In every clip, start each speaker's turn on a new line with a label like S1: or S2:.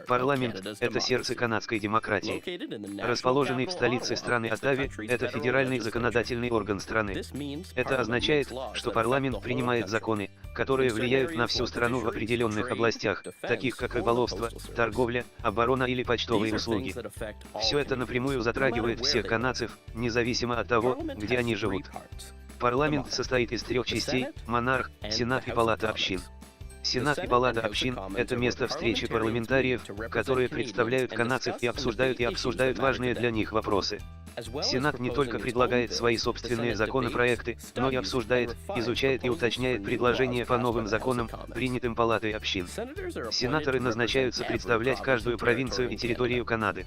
S1: Парламент – это сердце канадской демократии. Расположенный в столице страны Оттаве, это федеральный законодательный орган страны. Это означает, что парламент принимает законы, которые влияют на всю страну в определенных областях, таких как рыболовство, торговля, оборона или почтовые услуги. Все это напрямую затрагивает всех канадцев, независимо от того, где они живут. Парламент состоит из 3 частей – монарх, сенат и палата общин. Сенат и палата общин – это место встречи парламентариев, которые представляют канадцев и обсуждают важные для них вопросы. Сенат не только предлагает свои собственные законопроекты, но и обсуждает, изучает и уточняет предложения по новым законам, принятым палатой общин. Сенаторы назначаются представлять каждую провинцию и территорию Канады.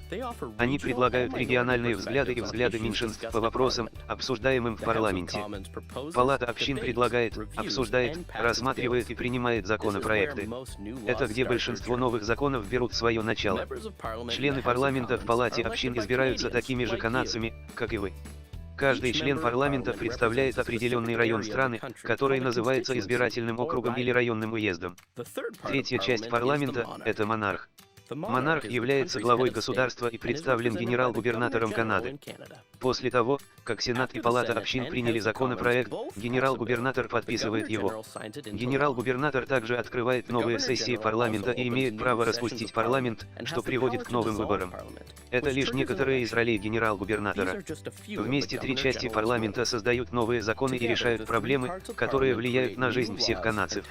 S1: Они предлагают региональные взгляды и взгляды меньшинств по вопросам, обсуждаемым в парламенте. Палата общин предлагает, обсуждает, рассматривает и принимает законопроекты. Это где большинство новых законов берут свое начало. Члены парламента в палате общин избираются такими же канадцами, как и вы. Каждый член парламента представляет определенный район страны, который называется избирательным округом или районным уездом. Третья часть парламента – это монарх. Монарх является главой государства и представлен генерал-губернатором Канады. После того, как Сенат и Палата общин приняли законопроект, генерал-губернатор подписывает его. Генерал-губернатор также открывает новые сессии парламента и имеет право распустить парламент, что приводит к новым выборам. Это лишь некоторые из ролей генерал-губернатора. Вместе 3 части парламента создают новые законы и решают проблемы, которые влияют на жизнь всех канадцев.